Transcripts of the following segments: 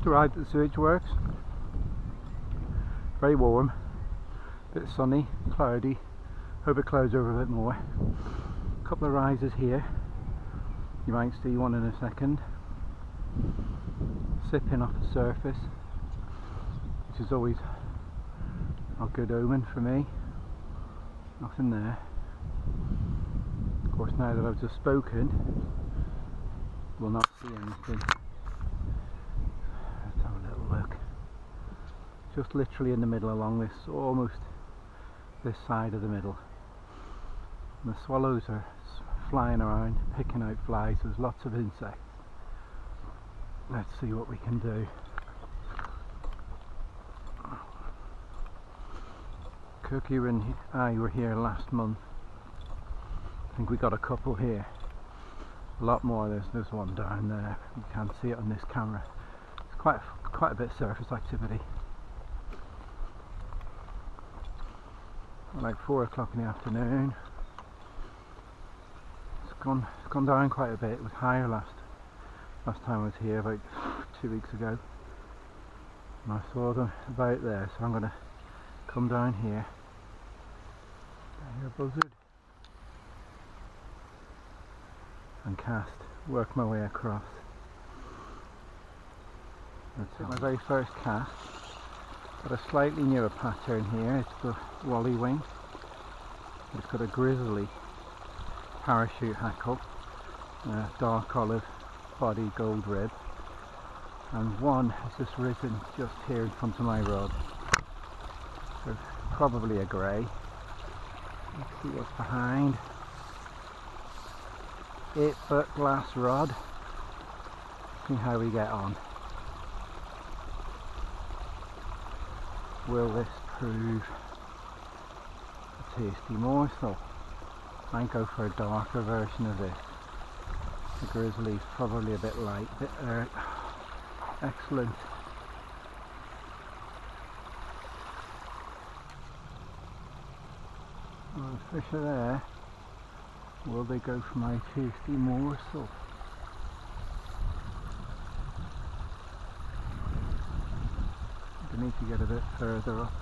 Just arrived at the sewage works. Very warm, a bit sunny, cloudy. Hope it clouds over a bit more. A couple of rises here. You might see one in a second. Sipping off the surface, which is always a good omen for me. Nothing there. Of course, now that I've just spoken, we'll not see anything. Let's have a little look. Just literally in the middle, along this, almost this side of the middle. And the swallows are flying around, picking out flies. There's lots of insects. Let's see what we can do. Cookie and I were here last month. I think we got a couple here. A lot more. There's one down there. You can't see it on this camera. It's quite a bit of surface activity. Like 4 o'clock in the afternoon. It's gone down quite a bit. It was higher last time I was here, about 2 weeks ago, and I saw them about there, so I'm going to come down here. I hear a buzzard and cast, work my way across. That's my very first cast. Got a slightly newer pattern here. It's the Wally Wing. It's got a grizzly parachute hackle, dark olive body, gold rib, and one has just risen just here in front of my rod. So probably a grey. Let's see what's behind. 8-foot glass rod. See how we get on. Will this prove a tasty morsel? Might go for a darker version of this. The grizzly's probably a bit light, excellent. Well, the fish are there. Will they go for my tasty morsel? I need to get a bit further up.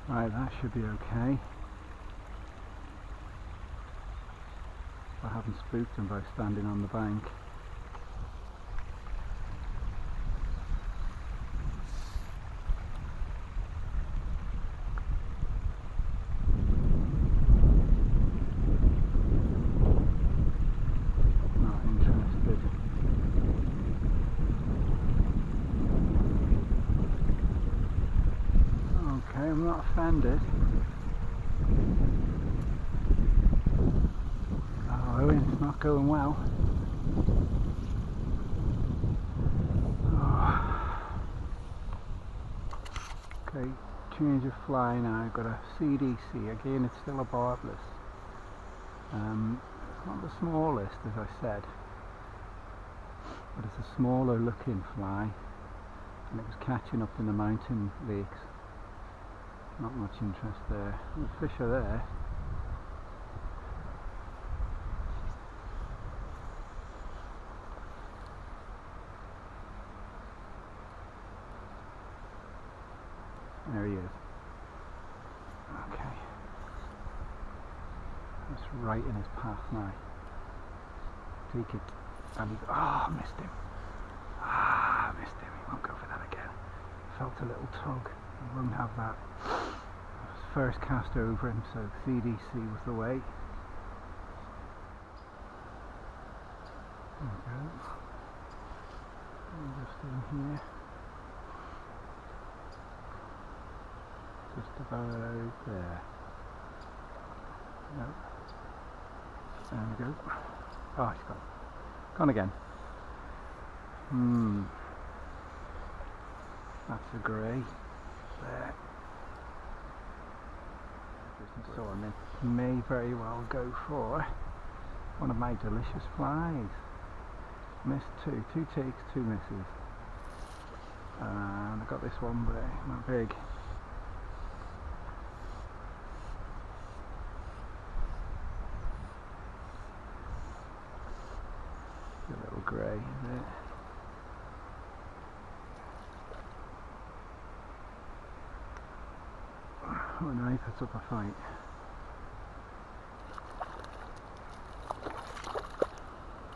Right, that should be okay. I haven't spooked them by standing on the bank. Not interested. Okay, I'm not offended. Oh, it's not going well. Oh. Okay, change of fly now. I've got a CDC. Again, it's still a barbless. It's not the smallest, as I said, but it's a smaller looking fly, and it was catching up in the mountain lakes. Not much interest there. The fish are there. There he is. Okay. That's right in his path now. Take it. And he's... Oh, missed him. Missed him. He won't go for that again. Felt a little tug. He won't have that. First cast over him, so CDC was the way. There we go. Just in here. Just about there. Nope. There we go. Oh, he's gone. Gone again. That's a grey. There. So I may very well go for one of my delicious flies. Missed two takes, 2 misses. And I got this one, but not big. A little grey, is it? Oh no, he puts up a fight.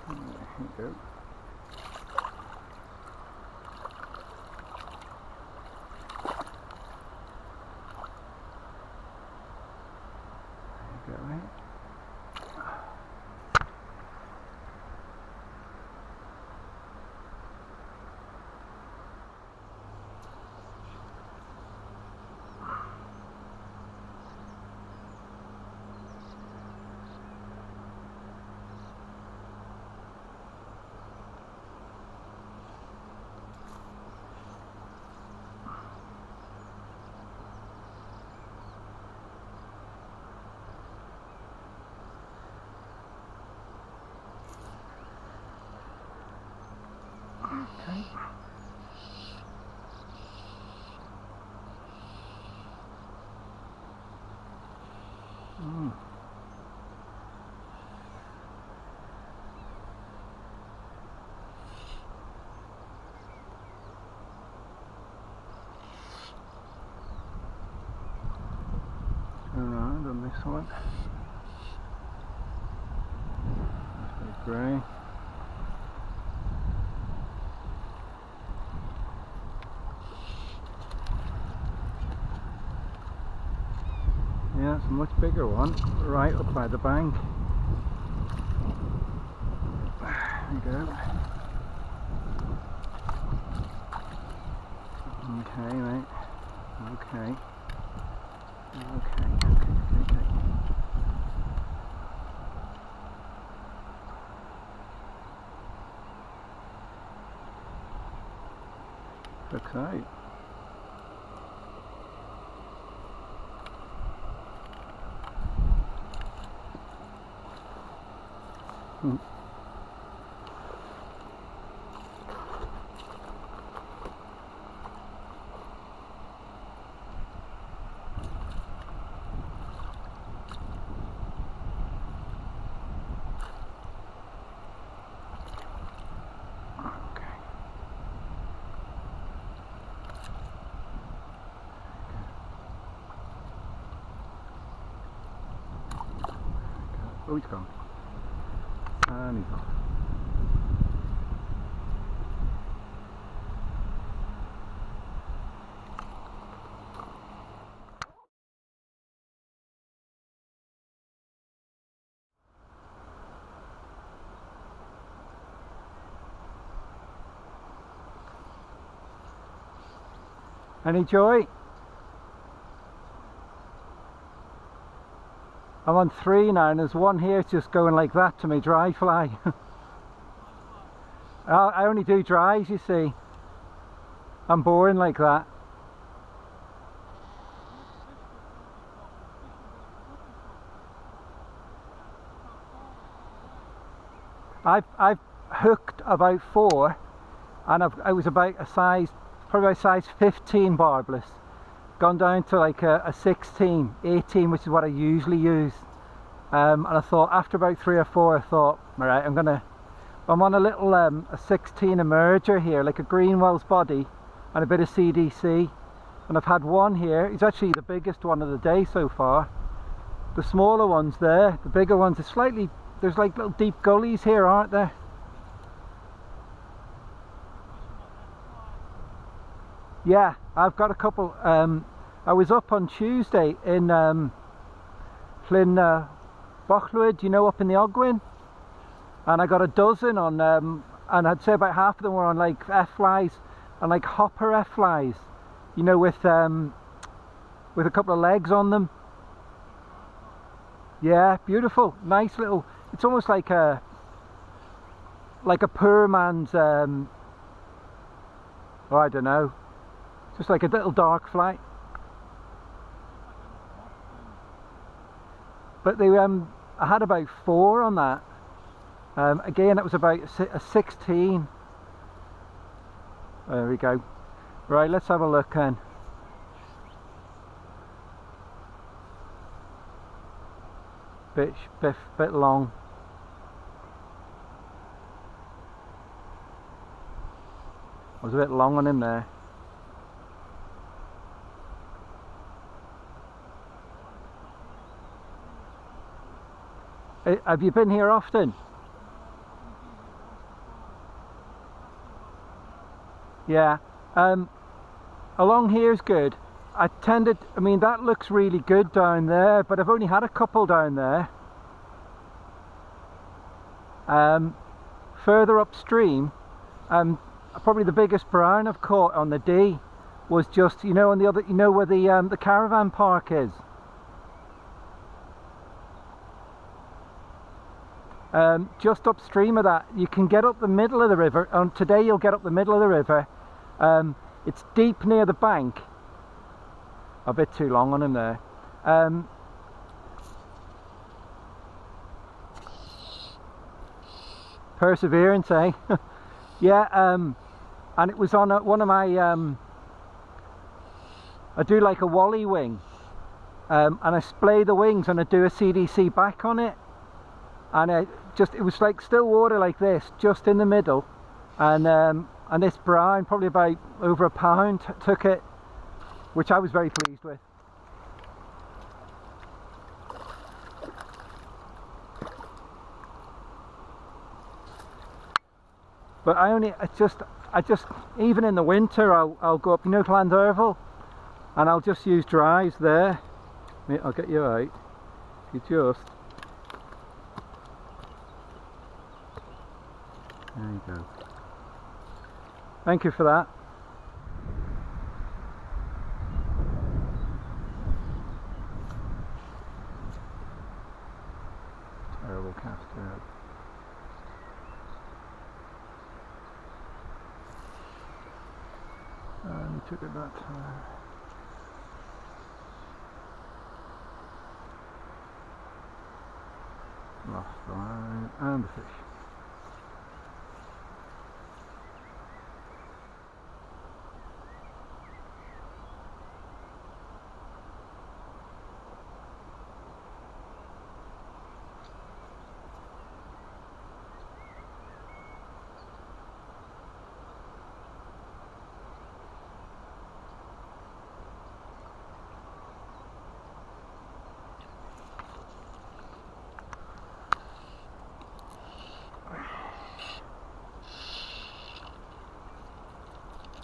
Here you go. There you go, right? Okay. Around on this one. That's grey. Yeah, it's a much bigger one, right up by the bank. There you go. Okay, mate. Okay. Okay. Looks out. Oh, he's gone. And he's off. Any joy? I'm on 3 now, and there's one here just going like that to me, dry fly. I only do dries, you see. I'm boring like that. I've hooked about 4, and I was about a size, probably about size 15 barbless. Gone down to like a 16, 18, which is what I usually use. And I thought after about 3 or 4, I thought, alright, I'm on a little a 16 emerger here, like a Greenwell's body and a bit of CDC. And I've had one here. It's actually the biggest one of the day so far. The smaller ones there, the bigger ones are slightly, there's like little deep gullies here, aren't there? Yeah, I've got a couple. I was up on Tuesday in Llyn Bochlwyd, you know, up in the Llangollen, and I got a dozen on, and I'd say about half of them were on like F Flies and like hopper F Flies, you know, with a couple of legs on them. Yeah, beautiful, nice little. It's almost like a poor man's. Oh, I don't know. Just like a little dark fly. but they I had about 4 on that. Again, it was about a 16. There we go. Right, let's have a look then. Bit long. I was a bit long on him there. Have you been here often? Yeah. Along here is good. I mean, that looks really good down there, but I've only had a couple down there. Further upstream, probably the biggest brown I've caught on the D was just, you know, on the other, you know where the caravan park is. Just upstream of that, you can get up the middle of the river. Today you'll get up the middle of the river. It's deep near the bank. A bit too long on him there. Perseverance, eh? Yeah, and it was on one of my, I do like a Wally Wing, and I splay the wings and I do a CDC back on it, and it was like still water like this, just in the middle, and this brown, probably about over a pound, took it, which I was very pleased with. But I just even in the winter I'll go up, you know, Llangollen, and I'll just use dries there. I'll get you out. You just, there you go. Thank you for that. Terrible caster. And he took it that time. Lost the line and the fish.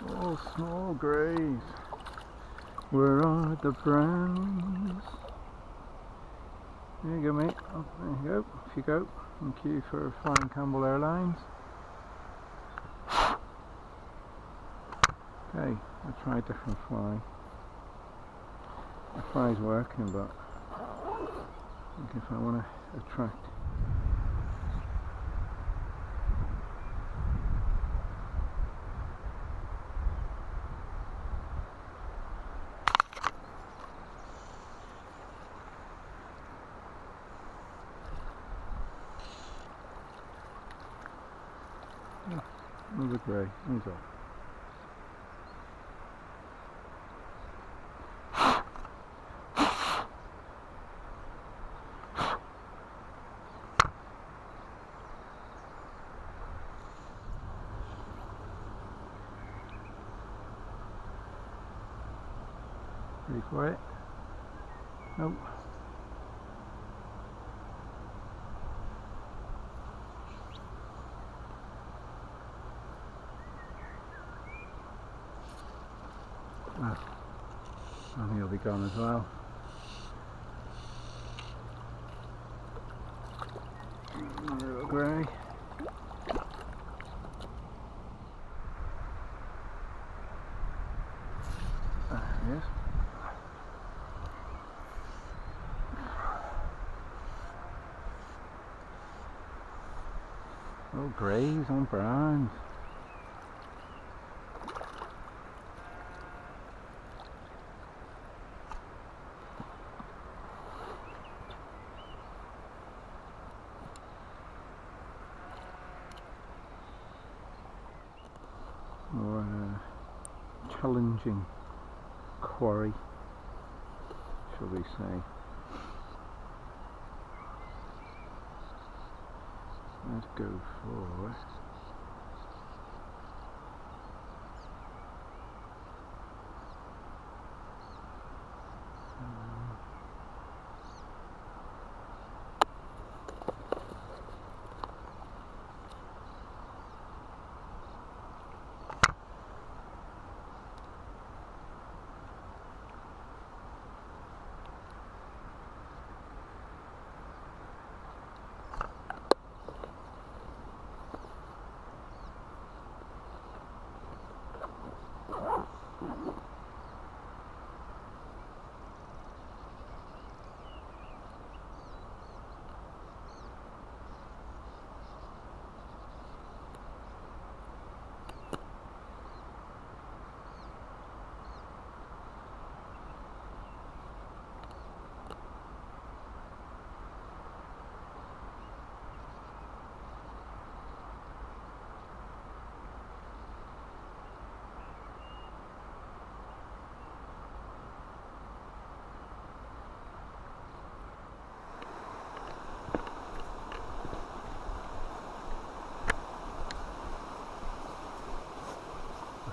Oh, small greys, where are the brownies? There you go, mate. Oh, there you go. Off you go. Thank you for flying Campbell Airlines. Okay, I'll try a different fly. The fly's working, but I think if I want to attract. Another grey, he's off. Pretty quiet. Nope. I think he'll be gone as well. Another little grey. There he is. Oh, greys on browns. challenging quarry, shall we say. Let's go for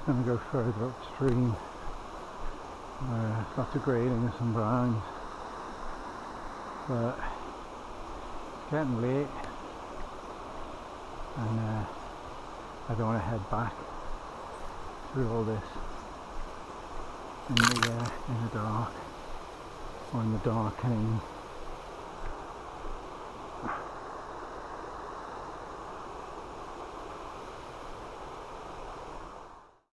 I'm going to go further upstream where lots of graylings and brownies, but it's getting late and I don't want to head back through all this in the dark or in the darkening